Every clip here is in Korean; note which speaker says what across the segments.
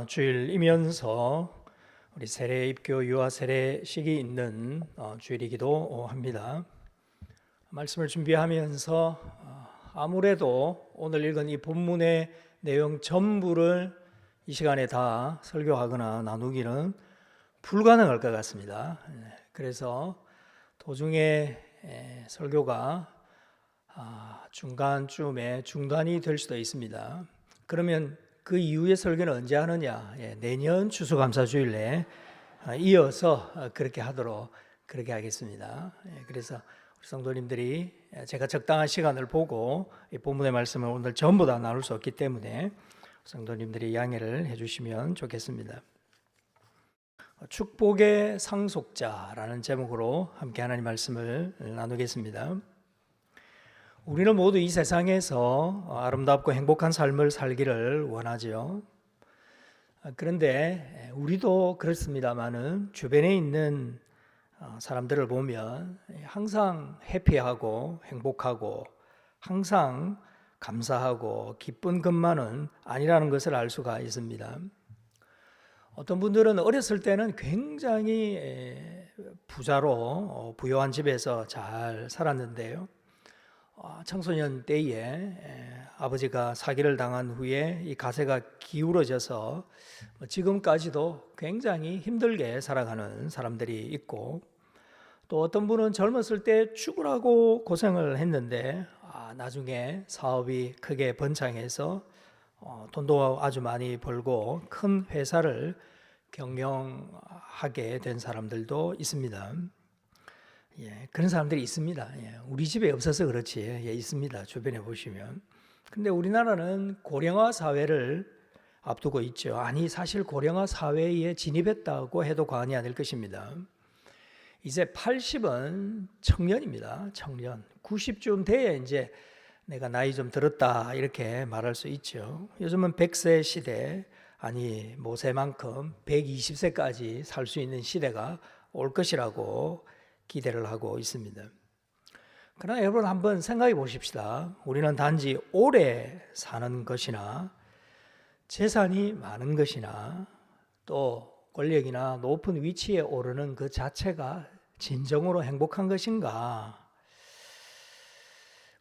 Speaker 1: 주일이면서 우리 세례 입교 유아 세례식이 있는 주일이기도 합니다. 말씀을 준비하면서 아무래도 오늘 읽은 이 본문의 내용 전부를 이 시간에 다 설교하거나 나누기는 불가능할 것 같습니다. 그래서 도중에 설교가 중간쯤에 중단이 될 수도 있습니다. 그러면 그 이후의 설교는 언제 하느냐? 내년 추수감사주일에 이어서 그렇게 하도록 그렇게 하겠습니다. 그래서 우리 성도님들이 제가 적당한 시간을 보고 이 본문의 말씀을 오늘 전부 다 나눌 수 없기 때문에 성도님들이 양해를 해주시면 좋겠습니다. 축복의 상속자라는 제목으로 함께 하나님 말씀을 나누겠습니다. 우리는 모두 이 세상에서 아름답고 행복한 삶을 살기를 원하죠. 그런데 우리도 그렇습니다마는 주변에 있는 사람들을 보면 항상 해피하고 행복하고 항상 감사하고 기쁜 것만은 아니라는 것을 알 수가 있습니다. 어떤 분들은 어렸을 때는 굉장히 부자로 부유한 집에서 잘 살았는데요. 청소년 때에 아버지가 사기를 당한 후에 이 가세가 기울어져서 지금까지도 굉장히 힘들게 살아가는 사람들이 있고, 또 어떤 분은 젊었을 때 죽으라고 고생을 했는데 나중에 사업이 크게 번창해서 돈도 아주 많이 벌고 큰 회사를 경영하게 된 사람들도 있습니다. 그런 사람들이 있습니다. 우리 집에 없어서 그렇지 있습니다. 주변에 보시면. 근데 우리나라는 고령화 사회를 앞두고 있죠. 아니 사실 고령화 사회에 진입했다고 해도 과언이 아닐 것입니다. 이제 80은 청년입니다. 청년. 90쯤 돼야 이제 내가 나이 좀 들었다 이렇게 말할 수 있죠. 요즘은 100세 시대, 아니 모세만큼 120세까지 살 수 있는 시대가 올 것이라고 기대를 하고 있습니다. 그러나 여러분 한번 생각해 보십시다. 우리는 단지 오래 사는 것이나 재산이 많은 것이나 또 권력이나 높은 위치에 오르는 그 자체가 진정으로 행복한 것인가?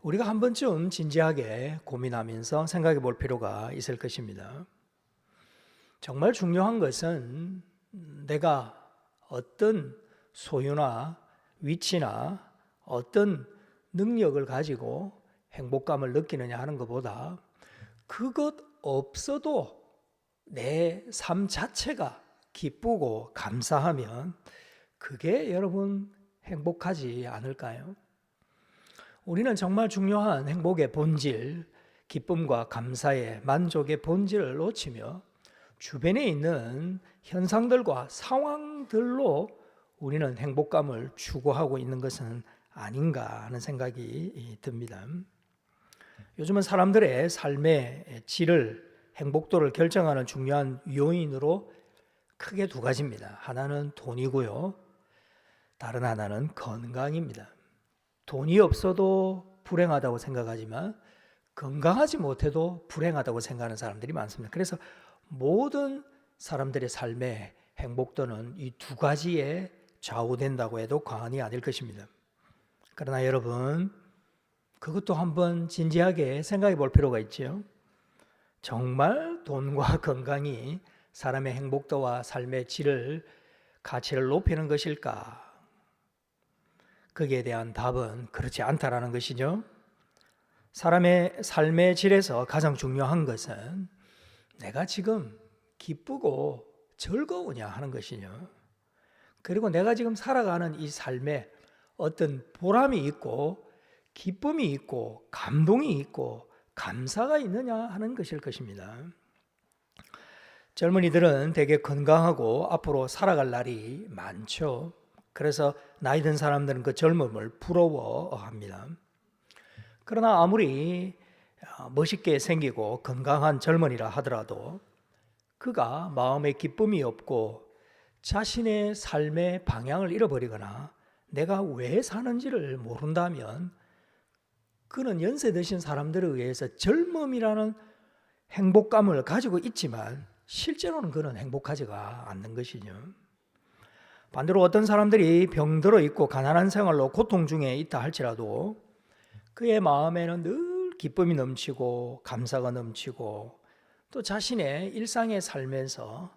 Speaker 1: 우리가 한 번쯤 진지하게 고민하면서 생각해 볼 필요가 있을 것입니다. 정말 중요한 것은 내가 어떤 소유나 위치나 어떤 능력을 가지고 행복감을 느끼느냐 하는 것보다 그것 없어도 내 삶 자체가 기쁘고 감사하면 그게 여러분 행복하지 않을까요? 우리는 정말 중요한 행복의 본질, 기쁨과 감사의 만족의 본질을 놓치며 주변에 있는 현상들과 상황들로 우리는 행복감을 추구하고 있는 것은 아닌가 하는 생각이 듭니다. 요즘은 사람들의 삶의 질을, 행복도를 결정하는 중요한 요인으로 크게 두 가지입니다. 하나는 돈이고요. 다른 하나는 건강입니다. 돈이 없어도 불행하다고 생각하지만 건강하지 못해도 불행하다고 생각하는 사람들이 많습니다. 그래서 모든 사람들의 삶의 행복도는 이 두 가지에 좌우된다고 해도 과언이 아닐 것입니다. 그러나 여러분, 그것도 한번 진지하게 생각해 볼 필요가 있죠. 정말 돈과 건강이 사람의 행복도와 삶의 질을, 가치를 높이는 것일까? 거기에 대한 답은 그렇지 않다라는 것이죠. 사람의 삶의 질에서 가장 중요한 것은 내가 지금 기쁘고 즐거우냐 하는 것이죠. 그리고 내가 지금 살아가는 이 삶에 어떤 보람이 있고 기쁨이 있고 감동이 있고 감사가 있느냐 하는 것일 것입니다. 젊은이들은 되게 건강하고 앞으로 살아갈 날이 많죠. 그래서 나이 든 사람들은 그 젊음을 부러워합니다. 그러나 아무리 멋있게 생기고 건강한 젊은이라 하더라도 그가 마음에 기쁨이 없고 자신의 삶의 방향을 잃어버리거나 내가 왜 사는지를 모른다면 그는 연세 드신 사람들에 의해서 젊음이라는 행복감을 가지고 있지만 실제로는 그는 행복하지가 않는 것이죠. 반대로 어떤 사람들이 병들어 있고 가난한 생활로 고통 중에 있다 할지라도 그의 마음에는 늘 기쁨이 넘치고 감사가 넘치고 또 자신의 일상의 삶에서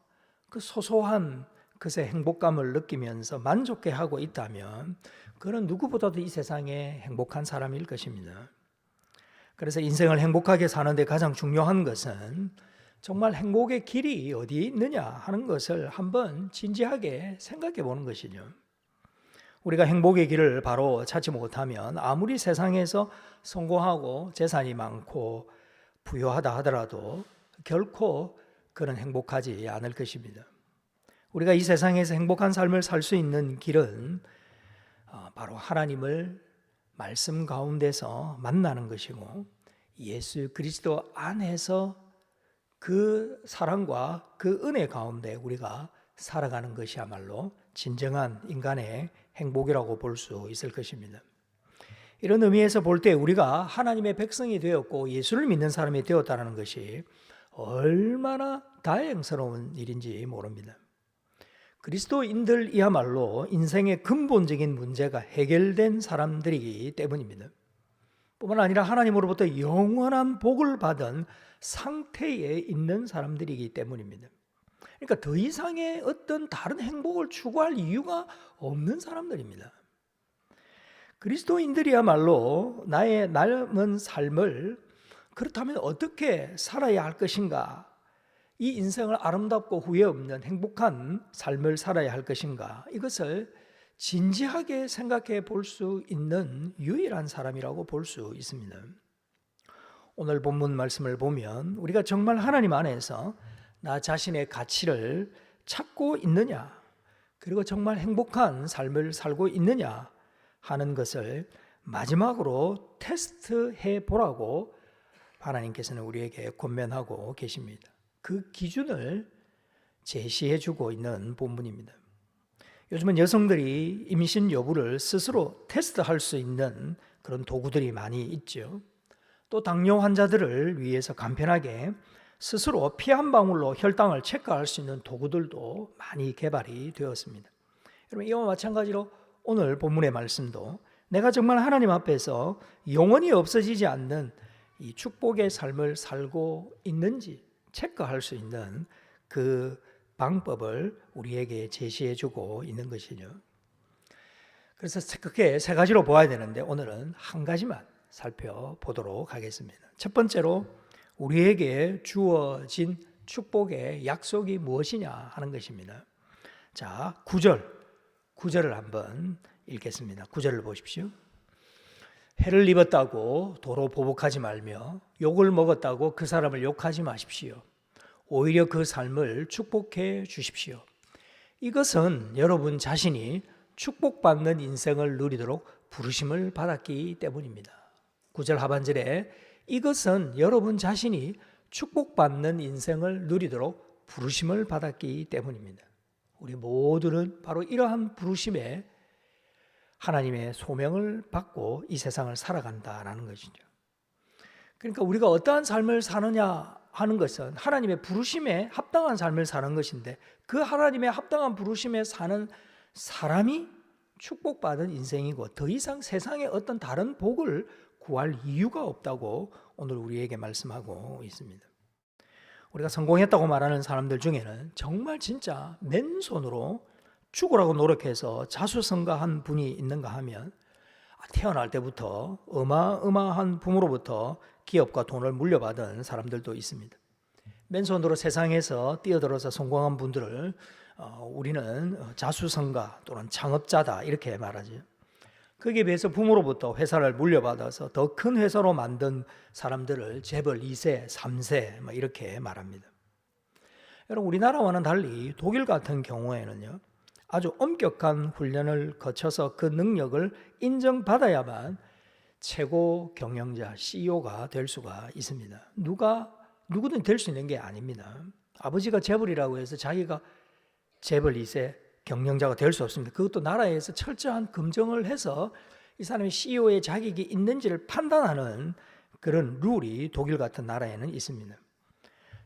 Speaker 1: 그 소소한 그새 행복감을 느끼면서 만족해하고 있다면 그는 누구보다도 이 세상에 행복한 사람일 것입니다. 그래서 인생을 행복하게 사는데 가장 중요한 것은 정말 행복의 길이 어디에 있느냐 하는 것을 한번 진지하게 생각해 보는 것이죠. 우리가 행복의 길을 바로 찾지 못하면 아무리 세상에서 성공하고 재산이 많고 부유하다 하더라도 결코 그는 행복하지 않을 것입니다. 우리가 이 세상에서 행복한 삶을 살 수 있는 길은 바로 하나님을 말씀 가운데서 만나는 것이고 예수 그리스도 안에서 그 사랑과 그 은혜 가운데 우리가 살아가는 것이야말로 진정한 인간의 행복이라고 볼 수 있을 것입니다. 이런 의미에서 볼 때 우리가 하나님의 백성이 되었고 예수를 믿는 사람이 되었다는 것이 얼마나 다행스러운 일인지 모릅니다. 그리스도인들이야말로 인생의 근본적인 문제가 해결된 사람들이기 때문입니다. 뿐만 아니라 하나님으로부터 영원한 복을 받은 상태에 있는 사람들이기 때문입니다. 그러니까 더 이상의 어떤 다른 행복을 추구할 이유가 없는 사람들입니다. 그리스도인들이야말로 나의 남은 삶을 그렇다면 어떻게 살아야 할 것인가? 이 인생을 아름답고 후회 없는 행복한 삶을 살아야 할 것인가? 이것을 진지하게 생각해 볼 수 있는 유일한 사람이라고 볼 수 있습니다. 오늘 본문 말씀을 보면 우리가 정말 하나님 안에서 나 자신의 가치를 찾고 있느냐, 그리고 정말 행복한 삶을 살고 있느냐 하는 것을 마지막으로 테스트해 보라고 하나님께서는 우리에게 권면하고 계십니다. 그 기준을 제시해 주고 있는 본문입니다. 요즘은 여성들이 임신 여부를 스스로 테스트할 수 있는 그런 도구들이 많이 있죠. 또 당뇨 환자들을 위해서 간편하게 스스로 피 한 방울로 혈당을 체크할 수 있는 도구들도 많이 개발이 되었습니다. 여러분, 이와 마찬가지로 오늘 본문의 말씀도 내가 정말 하나님 앞에서 영원히 없어지지 않는 이 축복의 삶을 살고 있는지 체크할 수 있는 그 방법을 우리에게 제시해 주고 있는 것이죠. 그래서 크게 세 가지로 보아야 되는데 오늘은 한 가지만 살펴보도록 하겠습니다. 첫 번째로 우리에게 주어진 축복의 약속이 무엇이냐 하는 것입니다. 자, 9절을 한번 읽겠습니다. 9절을 보십시오. 해를 입었다고 도로 보복하지 말며 욕을 먹었다고 그 사람을 욕하지 마십시오. 오히려 그 삶을 축복해 주십시오. 이것은 여러분 자신이 축복받는 인생을 누리도록 부르심을 받았기 때문입니다. 9절 하반절에 이것은 여러분 자신이 축복받는 인생을 누리도록 부르심을 받았기 때문입니다. 우리 모두는 바로 이러한 부르심에 하나님의 소명을 받고 이 세상을 살아간다라는 것이죠. 그러니까 우리가 어떠한 삶을 사느냐 하는 것은 하나님의 부르심에 합당한 삶을 사는 것인데 그 하나님의 합당한 부르심에 사는 사람이 축복받은 인생이고 더 이상 세상에 어떤 다른 복을 구할 이유가 없다고 오늘 우리에게 말씀하고 있습니다. 우리가 성공했다고 말하는 사람들 중에는 정말 진짜 맨손으로 죽으라고 노력해서 자수성가한 분이 있는가 하면 태어날 때부터 어마어마한 부모로부터 기업과 돈을 물려받은 사람들도 있습니다. 맨손으로 세상에서 뛰어들어서 성공한 분들을 우리는 자수성가 또는 창업자다 이렇게 말하죠. 거기에 비해서 부모로부터 회사를 물려받아서 더 큰 회사로 만든 사람들을 재벌 2세, 3세 이렇게 말합니다. 여러분, 우리나라와는 달리 독일 같은 경우에는요, 아주 엄격한 훈련을 거쳐서 그 능력을 인정받아야만 최고 경영자, CEO가 될 수가 있습니다. 누구든 될 수 있는 게 아닙니다. 아버지가 재벌이라고 해서 자기가 재벌 2세 경영자가 될 수 없습니다. 그것도 나라에서 철저한 검증을 해서 이 사람이 CEO의 자격이 있는지를 판단하는 그런 룰이 독일 같은 나라에는 있습니다.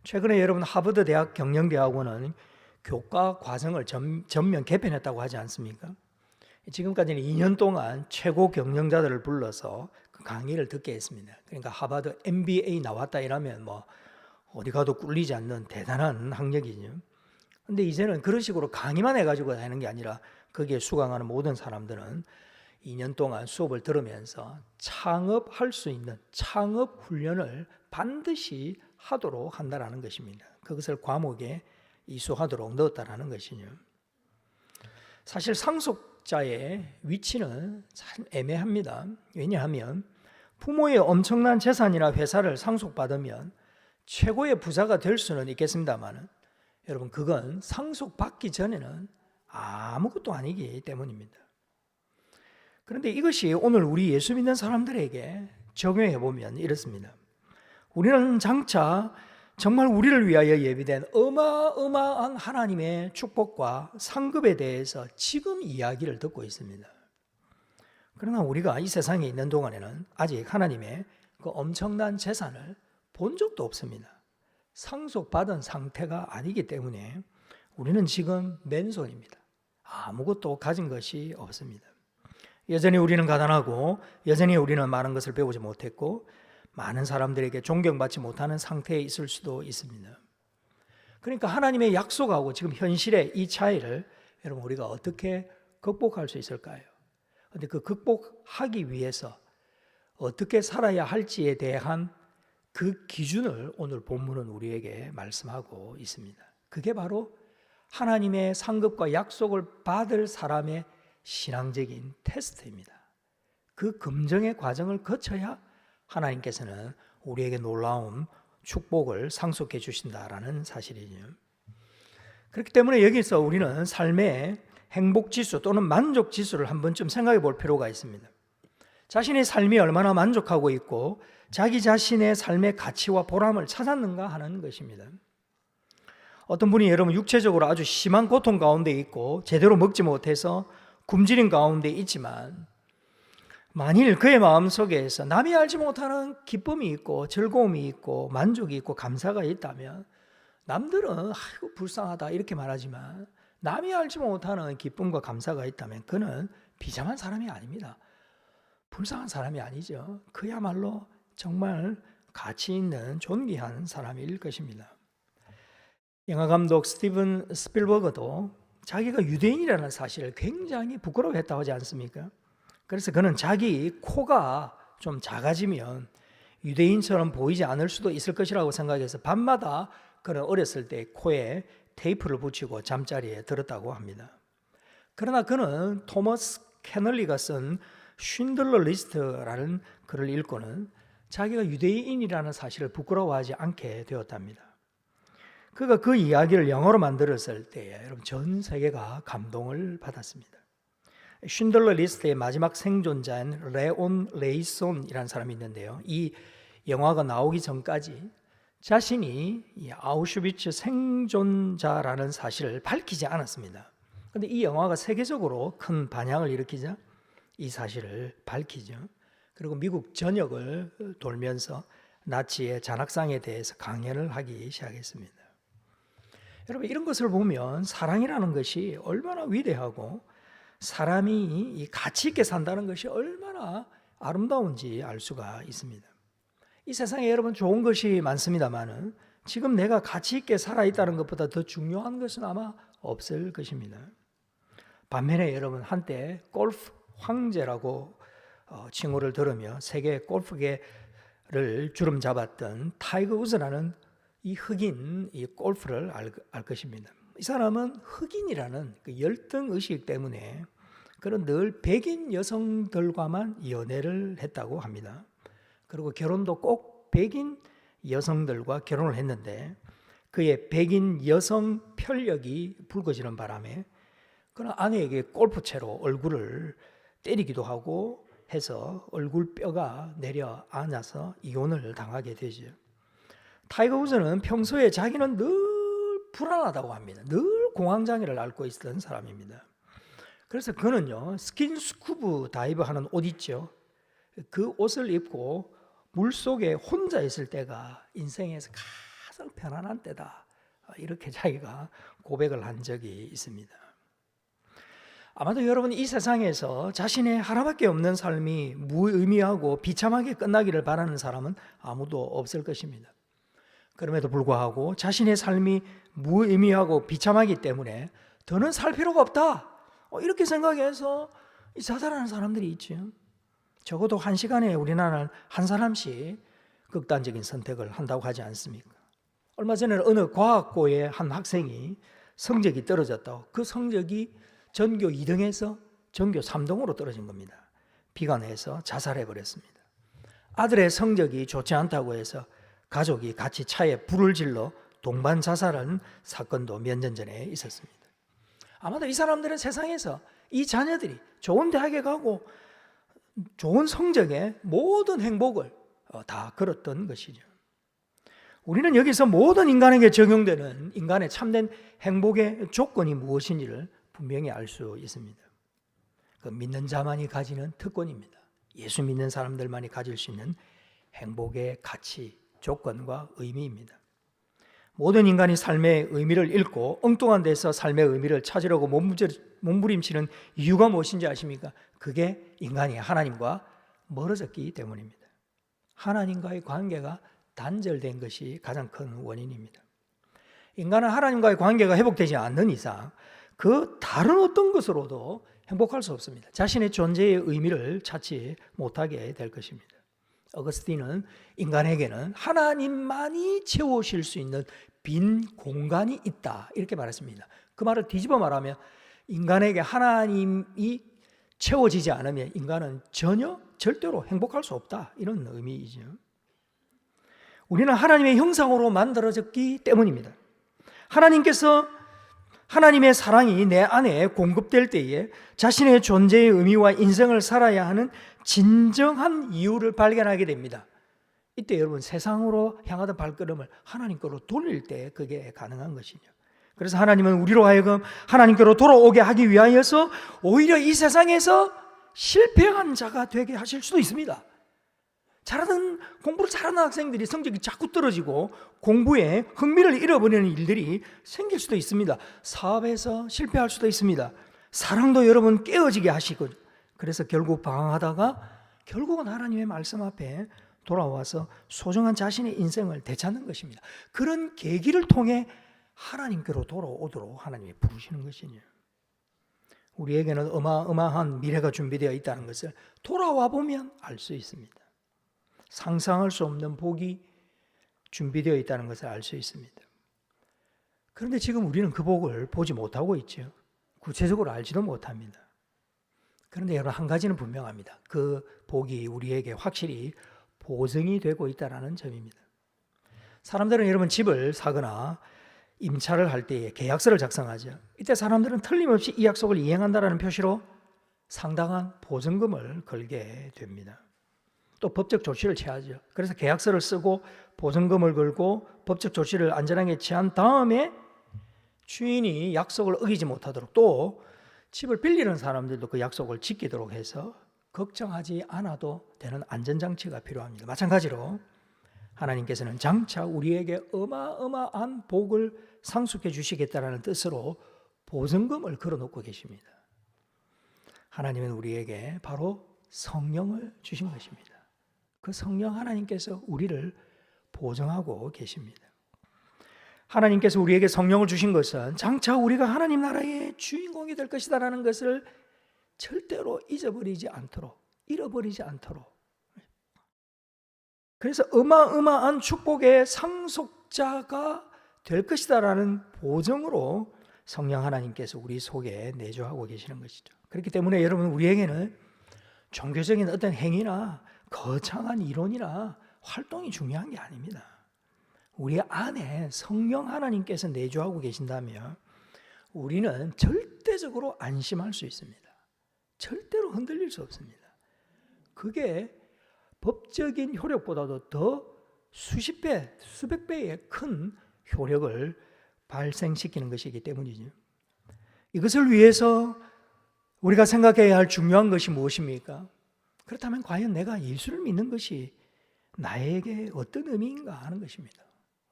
Speaker 1: 최근에 여러분 하버드 대학 경영대학원은 교과 과정을 전면 개편했다고 하지 않습니까? 지금까지는 2년 동안 최고 경영자들을 불러서 그 강의를 듣게 했습니다. 그러니까 하버드 MBA 나왔다 이러면 뭐 어디 가도 꿀리지 않는 대단한 학력이죠. 근데 이제는 그런 식으로 강의만 해가지고 하는 게 아니라 거기에 수강하는 모든 사람들은 2년 동안 수업을 들으면서 창업할 수 있는 창업 훈련을 반드시 하도록 한다라는 것입니다. 그것을 과목에 이수하도록 넣었다라는 것이죠. 사실 상속자의 위치는 참 애매합니다. 왜냐하면 부모의 엄청난 재산이나 회사를 상속받으면 최고의 부자가 될 수는 있겠습니다만 여러분 그건 상속받기 전에는 아무것도 아니기 때문입니다. 그런데 이것이 오늘 우리 예수 믿는 사람들에게 적용해 보면 이렇습니다. 우리는 장차 정말 우리를 위하여 예비된 어마어마한 하나님의 축복과 상급에 대해서 지금 이야기를 듣고 있습니다. 그러나 우리가 이 세상에 있는 동안에는 아직 하나님의 그 엄청난 재산을 본 적도 없습니다. 상속받은 상태가 아니기 때문에 우리는 지금 맨손입니다. 아무것도 가진 것이 없습니다. 여전히 우리는 가난하고 여전히 우리는 많은 것을 배우지 못했고 많은 사람들에게 존경받지 못하는 상태에 있을 수도 있습니다. 그러니까 하나님의 약속하고 지금 현실의 이 차이를 여러분 우리가 어떻게 극복할 수 있을까요? 그런데 그 극복하기 위해서 어떻게 살아야 할지에 대한 그 기준을 오늘 본문은 우리에게 말씀하고 있습니다. 그게 바로 하나님의 상급과 약속을 받을 사람의 신앙적인 테스트입니다. 그 검증의 과정을 거쳐야 하나님께서는 우리에게 놀라운 축복을 상속해 주신다라는 사실이죠. 그렇기 때문에 여기서 우리는 삶의 행복지수 또는 만족지수를 한 번쯤 생각해 볼 필요가 있습니다. 자신의 삶이 얼마나 만족하고 있고 자기 자신의 삶의 가치와 보람을 찾았는가 하는 것입니다. 어떤 분이 여러분 육체적으로 아주 심한 고통 가운데 있고 제대로 먹지 못해서 굶주린 가운데 있지만 만일 그의 마음속에서 남이 알지 못하는 기쁨이 있고 즐거움이 있고 만족이 있고 감사가 있다면 남들은 아이고 불쌍하다 이렇게 말하지만 남이 알지 못하는 기쁨과 감사가 있다면 그는 비참한 사람이 아닙니다. 불쌍한 사람이 아니죠. 그야말로 정말 가치 있는 존귀한 사람일 것입니다. 영화감독 스티븐 스필버그도 자기가 유대인이라는 사실을 굉장히 부끄러워했다고 하지 않습니까? 그래서 그는 자기 코가 좀 작아지면 유대인처럼 보이지 않을 수도 있을 것이라고 생각해서 밤마다 그는 어렸을 때 코에 테이프를 붙이고 잠자리에 들었다고 합니다. 그러나 그는 토머스 캐널리가 쓴 쉰들러 리스트라는 글을 읽고는 자기가 유대인이라는 사실을 부끄러워하지 않게 되었답니다. 그가 그 이야기를 영어로 만들었을 때에 여러분 전 세계가 감동을 받았습니다. 쉰들러 리스트의 마지막 생존자인 레온 레이손이라는 사람이 있는데요. 이 영화가 나오기 전까지 자신이 이 아우슈비츠 생존자라는 사실을 밝히지 않았습니다. 그런데 이 영화가 세계적으로 큰 반향을 일으키자 이 사실을 밝히죠. 그리고 미국 전역을 돌면서 나치의 잔악상에 대해서 강연을 하기 시작했습니다. 여러분 이런 것을 보면 사랑이라는 것이 얼마나 위대하고 사람이 이 가치 있게 산다는 것이 얼마나 아름다운지 알 수가 있습니다. 이 세상에 여러분 좋은 것이 많습니다만은 지금 내가 가치 있게 살아있다는 것보다 더 중요한 것은 아마 없을 것입니다. 반면에 여러분 한때 골프 황제라고 칭호를 들으며 세계 골프계를 주름 잡았던 타이거 우즈라는 이 흑인 이 골프를 알 것입니다. 이 사람은 흑인이라는 그 열등 의식 때문에 그런 늘 백인 여성들과만 연애를 했다고 합니다. 그리고 결혼도 꼭 백인 여성들과 결혼을 했는데 그의 백인 여성 편력이 불거지는 바람에 그는 아내에게 골프채로 얼굴을 때리기도 하고 해서 얼굴 뼈가 내려앉아서 이혼을 당하게 되죠. 타이거 우즈는 평소에 자기는 늘 불안하다고 합니다. 늘 공황장애를 앓고 있었던 사람입니다. 그래서 그는요 스킨스쿠버 다이브 하는 옷 있죠. 그 옷을 입고 물속에 혼자 있을 때가 인생에서 썩 편안한 때다. 이렇게 자기가 고백을 한 적이 있습니다. 아마도 여러분 이 세상에서 자신의 하나밖에 없는 삶이 무의미하고 비참하게 끝나기를 바라는 사람은 아무도 없을 것입니다. 그럼에도 불구하고 자신의 삶이 무의미하고 비참하기 때문에 더는 살 필요가 없다. 이렇게 생각해서 자살하는 사람들이 있죠. 적어도 한 시간에 우리나라는 한 사람씩 극단적인 선택을 한다고 하지 않습니까? 얼마 전에 어느 과학고의 한 학생이 성적이 떨어졌다고, 그 성적이 전교 2등에서 전교 3등으로 떨어진 겁니다. 비관해서 자살해버렸습니다. 아들의 성적이 좋지 않다고 해서 가족이 같이 차에 불을 질러 동반 자살한 사건도 몇 년 전에 있었습니다. 아마도 이 사람들은 세상에서 이 자녀들이 좋은 대학에 가고 좋은 성적에 모든 행복을 다 걸었던 것이죠. 우리는 여기서 모든 인간에게 적용되는 인간의 참된 행복의 조건이 무엇인지를 분명히 알 수 있습니다. 그 믿는 자만이 가지는 특권입니다. 예수 믿는 사람들만이 가질 수 있는 행복의 가치, 조건과 의미입니다. 모든 인간이 삶의 의미를 잃고 엉뚱한 데서 삶의 의미를 찾으려고 몸부림치는 이유가 무엇인지 아십니까? 그게 인간이 하나님과 멀어졌기 때문입니다. 하나님과의 관계가 단절된 것이 가장 큰 원인입니다. 인간은 하나님과의 관계가 회복되지 않는 이상 그 다른 어떤 것으로도 행복할 수 없습니다. 자신의 존재의 의미를 찾지 못하게 될 것입니다. 어거스틴은 인간에게는 하나님만이 채우실 수 있는 빈 공간이 있다, 이렇게 말했습니다. 그 말을 뒤집어 말하면 인간에게 하나님이 채워지지 않으면 인간은 절대로 행복할 수 없다, 이런 의미이죠. 우리는 하나님의 형상으로 만들어졌기 때문입니다. 하나님께서 하나님의 사랑이 내 안에 공급될 때에 자신의 존재의 의미와 인생을 살아야 하는 진정한 이유를 발견하게 됩니다. 이때 여러분 세상으로 향하던 발걸음을 하나님께로 돌릴 때 그게 가능한 것이죠. 그래서 하나님은 우리로 하여금 하나님께로 돌아오게 하기 위하여서 오히려 이 세상에서 실패한 자가 되게 하실 수도 있습니다. 공부를 잘하는 학생들이 성적이 자꾸 떨어지고 공부에 흥미를 잃어버리는 일들이 생길 수도 있습니다. 사업에서 실패할 수도 있습니다. 사랑도 여러분 깨어지게 하시고, 그래서 결국 방황하다가 결국은 하나님의 말씀 앞에 돌아와서 소중한 자신의 인생을 되찾는 것입니다. 그런 계기를 통해 하나님께로 돌아오도록 하나님이 부르시는 것이죠. 우리에게는 어마어마한 미래가 준비되어 있다는 것을 돌아와 보면 알 수 있습니다. 상상할 수 없는 복이 준비되어 있다는 것을 알 수 있습니다. 그런데 지금 우리는 그 복을 보지 못하고 있죠. 구체적으로 알지도 못합니다. 그런데 여러분, 한 가지는 분명합니다. 그 복이 우리에게 확실히 보증이 되고 있다는 점입니다. 사람들은 여러분 집을 사거나 임차를 할 때에 계약서를 작성하죠. 이때 사람들은 틀림없이 이 약속을 이행한다는 표시로 상당한 보증금을 걸게 됩니다. 또 법적 조치를 취하죠. 그래서 계약서를 쓰고 보증금을 걸고 법적 조치를 안전하게 취한 다음에 주인이 약속을 어기지 못하도록, 또 집을 빌리는 사람들도 그 약속을 지키도록 해서 걱정하지 않아도 되는 안전장치가 필요합니다. 마찬가지로 하나님께서는 장차 우리에게 어마어마한 복을 상속해 주시겠다는 뜻으로 보증금을 걸어놓고 계십니다. 하나님은 우리에게 바로 성령을 주신 것입니다. 그 성령 하나님께서 우리를 보증하고 계십니다. 하나님께서 우리에게 성령을 주신 것은 장차 우리가 하나님 나라의 주인공이 될 것이다라는 것을 절대로 잊어버리지 않도록, 잃어버리지 않도록, 그래서 어마어마한 축복의 상속자가 될 것이다라는 보증으로 성령 하나님께서 우리 속에 내주하고 계시는 것이죠. 그렇기 때문에 여러분, 우리에게는 종교적인 어떤 행위나 거창한 이론이나 활동이 중요한 게 아닙니다. 우리 안에 성령 하나님께서 내주하고 계신다면 우리는 절대적으로 안심할 수 있습니다. 절대로 흔들릴 수 없습니다. 그게 법적인 효력보다도 더 수십 배, 수백 배의 큰 효력을 발생시키는 것이기 때문이죠. 이것을 위해서 우리가 생각해야 할 중요한 것이 무엇입니까? 그렇다면 과연 내가 예수를 믿는 것이 나에게 어떤 의미인가 하는 것입니다.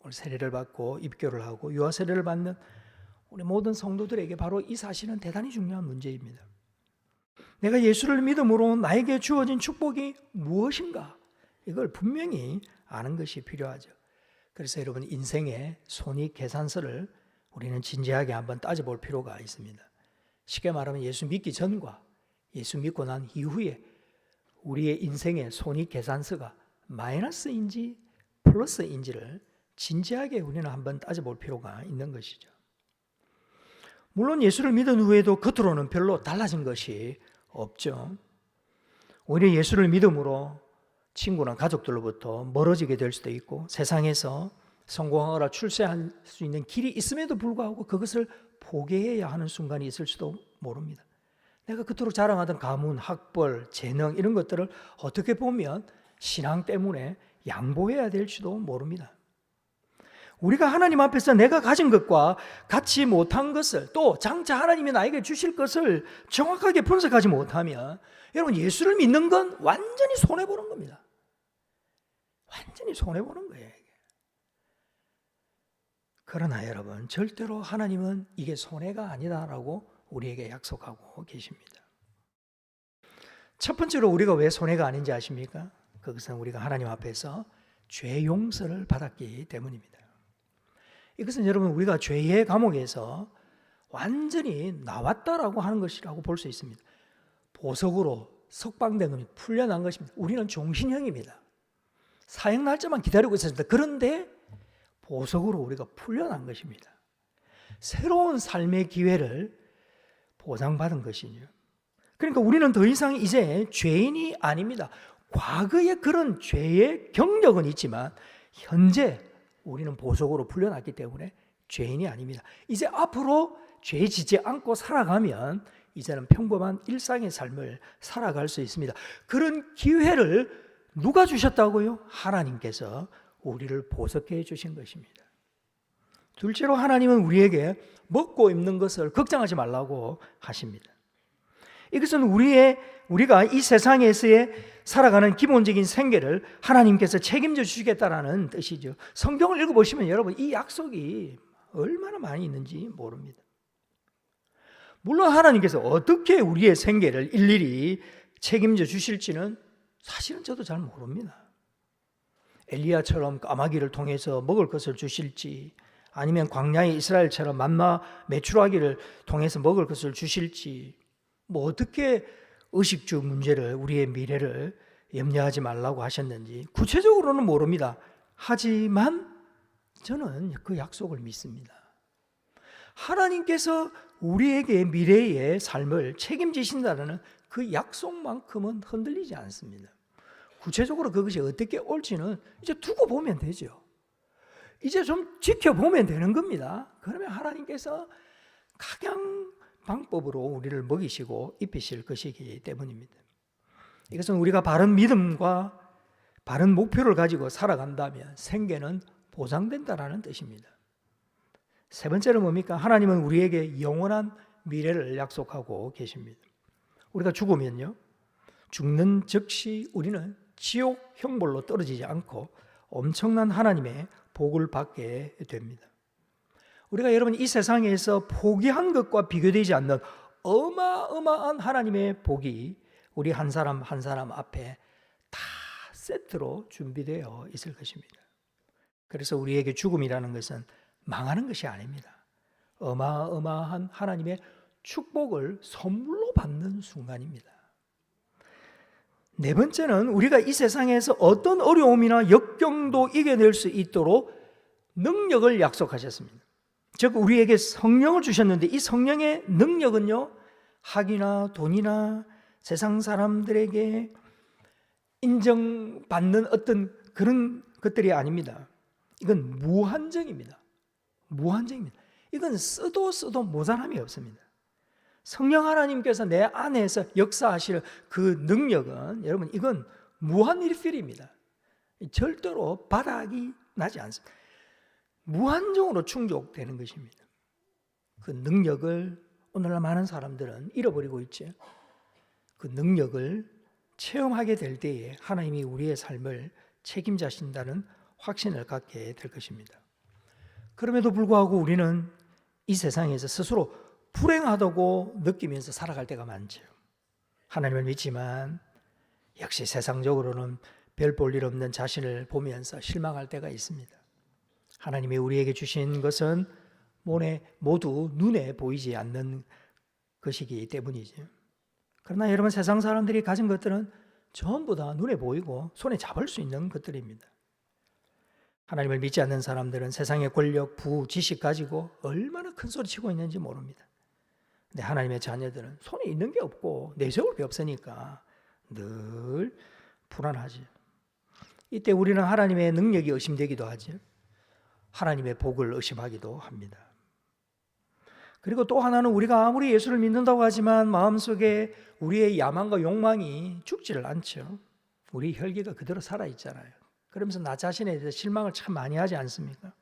Speaker 1: 오늘 세례를 받고 입교를 하고 유아 세례를 받는 우리 모든 성도들에게 바로 이 사실은 대단히 중요한 문제입니다. 내가 예수를 믿음으로 나에게 주어진 축복이 무엇인가? 이걸 분명히 아는 것이 필요하죠. 그래서 여러분 인생의 손익계산서를 우리는 진지하게 한번 따져볼 필요가 있습니다. 쉽게 말하면 예수 믿기 전과 예수 믿고 난 이후에 우리의 인생의 손익계산서가 마이너스인지 플러스인지를 진지하게 우리는 한번 따져볼 필요가 있는 것이죠. 물론 예수를 믿은 후에도 겉으로는 별로 달라진 것이 없죠. 오히려 예수를 믿음으로 친구나 가족들로부터 멀어지게 될 수도 있고 세상에서 성공하거나 출세할 수 있는 길이 있음에도 불구하고 그것을 포기해야 하는 순간이 있을 수도 모릅니다. 내가 그토록 자랑하던 가문, 학벌, 재능 이런 것들을 어떻게 보면 신앙 때문에 양보해야 될지도 모릅니다. 우리가 하나님 앞에서 내가 가진 것과 갖지 못한 것을 또 장차 하나님이 나에게 주실 것을 정확하게 분석하지 못하면 여러분 예수를 믿는 건 완전히 손해보는 겁니다. 완전히 손해보는 거예요. 그러나 여러분 절대로 하나님은 이게 손해가 아니다라고 우리에게 약속하고 계십니다. 첫 번째로 우리가 왜 손해가 아닌지 아십니까? 그것은 우리가 하나님 앞에서 죄 용서를 받았기 때문입니다. 이것은 여러분 우리가 죄의 감옥에서 완전히 나왔다라고 하는 것이라고 볼 수 있습니다. 보석으로 석방된 것이 풀려난 것입니다. 우리는 종신형입니다. 사형 날짜만 기다리고 있었습니다. 그런데 보석으로 우리가 풀려난 것입니다. 새로운 삶의 기회를 보장받은 것이죠. 그러니까 우리는 더 이상 이제 죄인이 아닙니다. 과거에 그런 죄의 경력은 있지만 현재 우리는 보석으로 풀려났기 때문에 죄인이 아닙니다. 이제 앞으로 죄 짓지 않고 살아가면 이제는 평범한 일상의 삶을 살아갈 수 있습니다. 그런 기회를 누가 주셨다고요? 하나님께서 우리를 보석해 주신 것입니다. 둘째로 하나님은 우리에게 먹고 입는 것을 걱정하지 말라고 하십니다. 이것은 우리가 이 세상에서의 살아가는 기본적인 생계를 하나님께서 책임져 주시겠다라는 뜻이죠. 성경을 읽어보시면 여러분 이 약속이 얼마나 많이 있는지 모릅니다. 물론 하나님께서 어떻게 우리의 생계를 일일이 책임져 주실지는 사실은 저도 잘 모릅니다. 엘리야처럼 까마귀를 통해서 먹을 것을 주실지 아니면 광야의 이스라엘처럼 만나 메추라기를 통해서 먹을 것을 주실지 뭐 어떻게 의식주 문제를 우리의 미래를 염려하지 말라고 하셨는지 구체적으로는 모릅니다. 하지만 저는 그 약속을 믿습니다. 하나님께서 우리에게 미래의 삶을 책임지신다는 그 약속만큼은 흔들리지 않습니다. 구체적으로 그것이 어떻게 올지는 이제 두고 보면 되죠. 이제 좀 지켜보면 되는 겁니다. 그러면 하나님께서 각양 방법으로 우리를 먹이시고 입히실 것이기 때문입니다. 이것은 우리가 바른 믿음과 바른 목표를 가지고 살아간다면 생계는 보장된다라는 뜻입니다. 세 번째는 뭡니까? 하나님은 우리에게 영원한 미래를 약속하고 계십니다. 우리가 죽으면요, 죽는 즉시 우리는 지옥 형벌로 떨어지지 않고 엄청난 하나님의 복을 받게 됩니다. 우리가 여러분 이 세상에서 포기한 것과 비교되지 않는 어마어마한 하나님의 복이 우리 한 사람 한 사람 앞에 다 세트로 준비되어 있을 것입니다. 그래서 우리에게 죽음이라는 것은 망하는 것이 아닙니다. 어마어마한 하나님의 축복을 선물로 받는 순간입니다. 네 번째는 우리가 이 세상에서 어떤 어려움이나 역경도 이겨낼 수 있도록 능력을 약속하셨습니다. 즉 우리에게 성령을 주셨는데 이 성령의 능력은요, 학이나 돈이나 세상 사람들에게 인정받는 어떤 그런 것들이 아닙니다. 이건 무한정입니다. 무한정입니다. 이건 써도 모자람이 없습니다. 성령 하나님께서 내 안에서 역사하시는 그 능력은 여러분 이건 무한일필입니다. 절대로 바닥이 나지 않습니다. 무한정으로 충족되는 것입니다. 그 능력을 오늘날 많은 사람들은 잃어버리고 있죠. 그 능력을 체험하게 될 때에 하나님이 우리의 삶을 책임지신다는 확신을 갖게 될 것입니다. 그럼에도 불구하고 우리는 이 세상에서 스스로 불행하다고 느끼면서 살아갈 때가 많죠. 하나님을 믿지만 역시 세상적으로는 별 볼 일 없는 자신을 보면서 실망할 때가 있습니다. 하나님이 우리에게 주신 것은 모두 눈에 보이지 않는 것이기 때문이죠. 그러나 여러분, 세상 사람들이 가진 것들은 전부 다 눈에 보이고 손에 잡을 수 있는 것들입니다. 하나님을 믿지 않는 사람들은 세상의 권력, 부, 지식 가지고 얼마나 큰 소리 치고 있는지 모릅니다. 근데 하나님의 자녀들은 손에 있는 게 없고 내세울 게 없으니까 늘 불안하지. 이때 우리는 하나님의 능력이 의심되기도 하지. 하나님의 복을 의심하기도 합니다. 그리고 또 하나는 우리가 아무리 예수를 믿는다고 하지만 마음속에 우리의 야망과 욕망이 죽지를 않죠. 우리 혈기가 그대로 살아있잖아요. 그러면서 나 자신에 대해서 실망을 참 많이 하지 않습니까?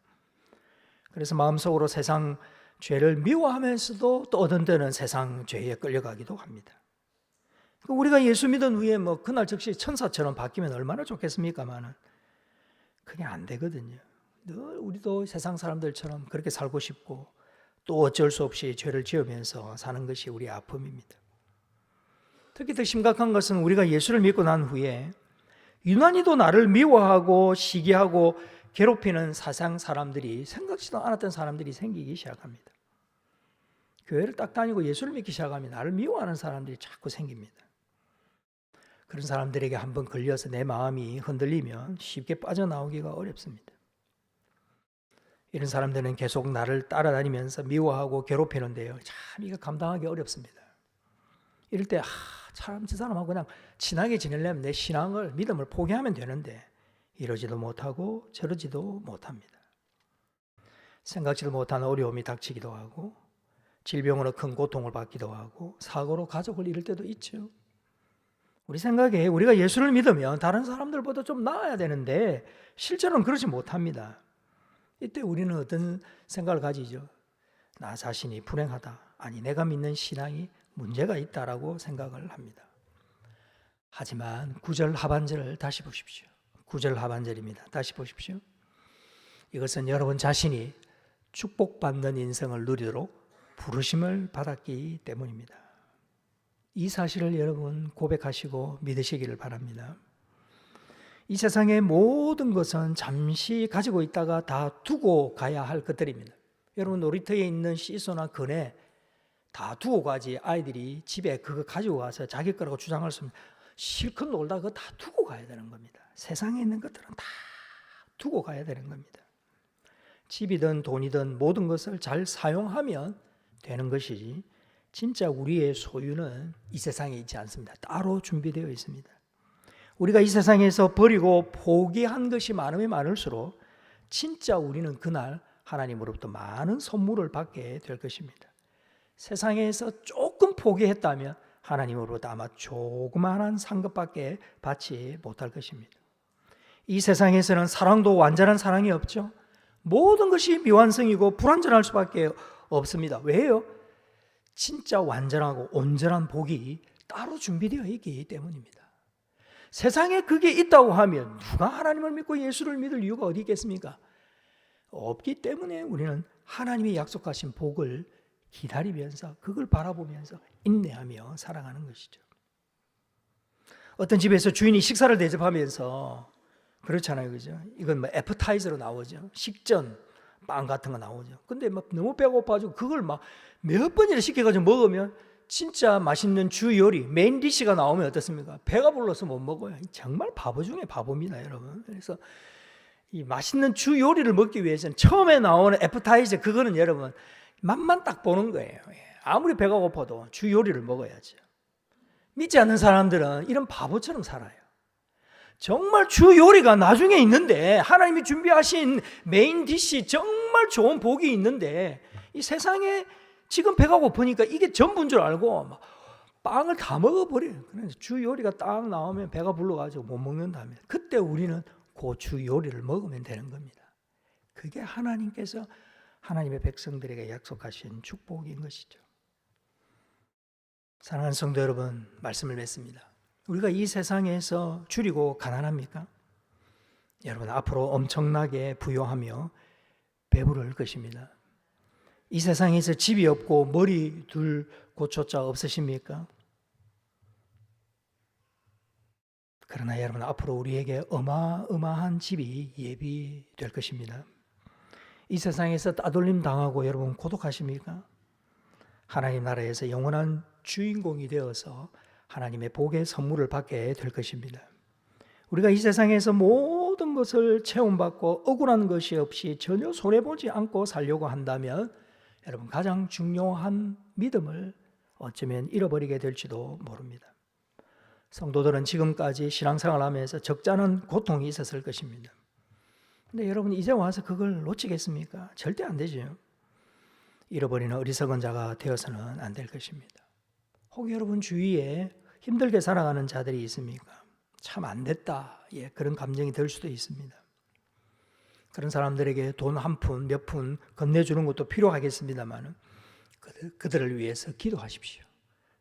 Speaker 1: 그래서 마음속으로 세상 죄를 미워하면서도 또 어떤 때는 세상 죄에 끌려가기도 합니다. 우리가 예수 믿은 후에 그날 즉시 천사처럼 바뀌면 얼마나 좋겠습니까마는 그게 안 되거든요. 늘 우리도 세상 사람들처럼 그렇게 살고 싶고 또 어쩔 수 없이 죄를 지으면서 사는 것이 우리의 아픔입니다. 특히 더 심각한 것은 우리가 예수를 믿고 난 후에 유난히도 나를 미워하고 시기하고 괴롭히는 세상 사람들이, 생각지도 않았던 사람들이 생기기 시작합니다. 교회를 딱 다니고 예수를 믿기 시작하면 나를 미워하는 사람들이 자꾸 생깁니다. 그런 사람들에게 한번 걸려서 내 마음이 흔들리면 쉽게 빠져나오기가 어렵습니다. 이런 사람들은 계속 나를 따라다니면서 미워하고 괴롭히는데요, 참 이거 감당하기 어렵습니다. 이럴 때 참 저 사람하고 그냥 친하게 지내려면 내 신앙을, 믿음을 포기하면 되는데 이러지도 못하고 저러지도 못합니다. 생각지도 못한 어려움이 닥치기도 하고 질병으로 큰 고통을 받기도 하고 사고로 가족을 잃을 때도 있죠. 우리 생각에 우리가 예수를 믿으면 다른 사람들보다 좀 나아야 되는데 실제로는 그렇지 못합니다. 이때 우리는 어떤 생각을 가지죠? 나 자신이 불행하다. 아니, 내가 믿는 신앙이 문제가 있다라고 생각을 합니다. 하지만 9절 하반절을 다시 보십시오. 9절 하반절입니다. 다시 보십시오. 이것은 여러분 자신이 축복받는 인생을 누리도록 부르심을 받았기 때문입니다. 이 사실을 여러분 고백하시고 믿으시기를 바랍니다. 이 세상의 모든 것은 잠시 가지고 있다가 다 두고 가야 할 것들입니다. 여러분, 놀이터에 있는 시소나 그네 다 두고 가지. 아이들이 집에 그거 가지고 가서 자기 거라고 주장할 수 없는, 실컷 놀다 그거 다 두고 가야 되는 겁니다. 세상에 있는 것들은 다 두고 가야 되는 겁니다. 집이든 돈이든 모든 것을 잘 사용하면 되는 것이지 진짜 우리의 소유는 이 세상에 있지 않습니다. 따로 준비되어 있습니다. 우리가 이 세상에서 버리고 포기한 것이 많으면 많을수록 진짜 우리는 그날 하나님으로부터 많은 선물을 받게 될 것입니다. 세상에서 조금 포기했다면 하나님으로부터 아마 조그마한 상급밖에 받지 못할 것입니다. 이 세상에서는 사랑도 완전한 사랑이 없죠. 모든 것이 미완성이고 불완전할 수밖에 없습니다. 왜요? 진짜 완전하고 온전한 복이 따로 준비되어 있기 때문입니다. 세상에 그게 있다고 하면 누가 하나님을 믿고 예수를 믿을 이유가 어디 있겠습니까? 없기 때문에 우리는 하나님이 약속하신 복을 기다리면서 그걸 바라보면서 인내하며 살아가는 것이죠. 어떤 집에서 주인이 식사를 대접하면서 그렇잖아요, 그죠? 이건 애프타이저로 나오죠. 식전 빵 같은 거 나오죠. 근데 너무 배고파가지고 그걸 몇 번이나 시켜가지고 먹으면 진짜 맛있는 주 요리, 메인 디시가 나오면 어떻습니까? 배가 불러서 못 먹어요. 정말 바보 중에 바보입니다, 여러분. 그래서 이 맛있는 주 요리를 먹기 위해서는 처음에 나오는 애프타이저, 그거는 여러분 맛만 딱 보는 거예요. 아무리 배가 고파도 주 요리를 먹어야죠. 믿지 않는 사람들은 이런 바보처럼 살아요. 정말 주 요리가 나중에 있는데, 하나님이 준비하신 메인 디시 정말 좋은 복이 있는데 이 세상에 지금 배가 고프니까 이게 전부인 줄 알고 빵을 다 먹어버려요. 그래서 주 요리가 딱 나오면 배가 불러가지고 못 먹는다면 그때 우리는 그 주 요리를 먹으면 되는 겁니다. 그게 하나님께서 하나님의 백성들에게 약속하신 축복인 것이죠. 사랑하는 성도 여러분, 말씀을 맺습니다. 우리가 이 세상에서 줄이고 가난합니까? 여러분, 앞으로 엄청나게 부유하며 배부를 것입니다. 이 세상에서 집이 없고 머리 둘 곳조차 없으십니까? 그러나 여러분, 앞으로 우리에게 어마어마한 집이 예비될 것입니다. 이 세상에서 따돌림 당하고 여러분 고독하십니까? 하나님 나라에서 영원한 주인공이 되어서 하나님의 복의 선물을 받게 될 것입니다. 우리가 이 세상에서 모든 것을 체험받고 억울한 것이 없이 전혀 손해보지 않고 살려고 한다면 여러분, 가장 중요한 믿음을 어쩌면 잃어버리게 될지도 모릅니다. 성도들은 지금까지 신앙생활을 하면서 적잖은 고통이 있었을 것입니다. 근데 여러분, 이제 와서 그걸 놓치겠습니까? 절대 안 되죠. 잃어버리는 어리석은 자가 되어서는 안 될 것입니다. 혹 여러분 주위에 힘들게 살아가는 자들이 있습니까? 참 안 됐다, 그런 감정이 들 수도 있습니다. 그런 사람들에게 돈 한 푼, 몇 푼 건네주는 것도 필요하겠습니다만 그들을 위해서 기도하십시오.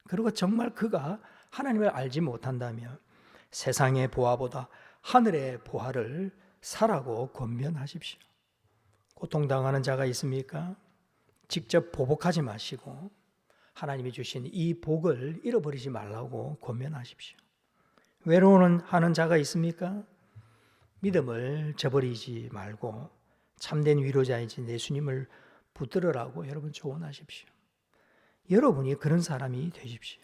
Speaker 1: 그리고 정말 그가 하나님을 알지 못한다면 세상의 보화보다 하늘의 보화를 사라고 권면하십시오. 고통당하는 자가 있습니까? 직접 보복하지 마시고 하나님이 주신 이 복을 잃어버리지 말라고 권면하십시오. 외로워하는 자가 있습니까? 믿음을 저버리지 말고 참된 위로자이신 예수님을 붙들으라고 여러분 조언하십시오. 여러분이 그런 사람이 되십시오.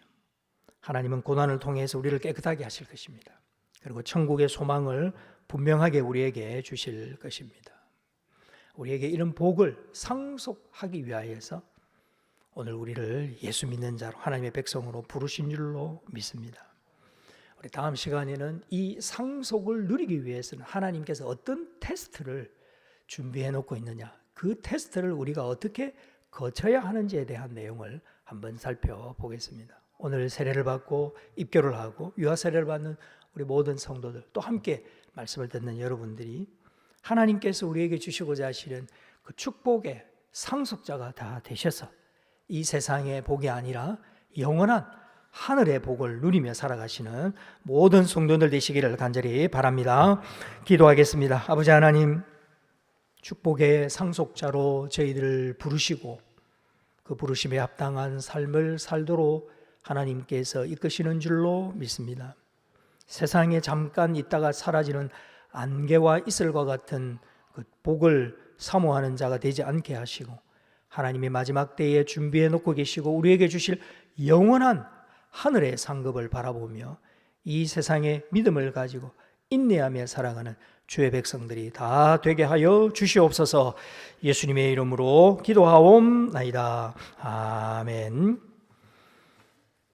Speaker 1: 하나님은 고난을 통해서 우리를 깨끗하게 하실 것입니다. 그리고 천국의 소망을 분명하게 우리에게 주실 것입니다. 우리에게 이런 복을 상속하기 위하여서 오늘 우리를 예수 믿는 자로 하나님의 백성으로 부르신 줄로 믿습니다. 우리 다음 시간에는 이 상속을 누리기 위해서는 하나님께서 어떤 테스트를 준비해 놓고 있느냐, 그 테스트를 우리가 어떻게 거쳐야 하는지에 대한 내용을 한번 살펴보겠습니다. 오늘 세례를 받고 입교를 하고 유아 세례를 받는 우리 모든 성도들, 또 함께 말씀을 듣는 여러분들이 하나님께서 우리에게 주시고자 하시는 그 축복의 상속자가 다 되셔서 이 세상의 복이 아니라 영원한 하늘의 복을 누리며 살아가시는 모든 성도들 되시기를 간절히 바랍니다. 기도하겠습니다. 아버지 하나님, 축복의 상속자로 저희들을 부르시고 그 부르심에 합당한 삶을 살도록 하나님께서 이끄시는 줄로 믿습니다. 세상에 잠깐 있다가 사라지는 안개와 이슬과 같은 그 복을 사모하는 자가 되지 않게 하시고 하나님의 마지막 때에 준비해 놓고 계시고 우리에게 주실 영원한 하늘의 상급을 바라보며 이 세상의 믿음을 가지고 인내하며 살아가는 주의 백성들이 다 되게 하여 주시옵소서. 예수님의 이름으로 기도하옵나이다. 아멘.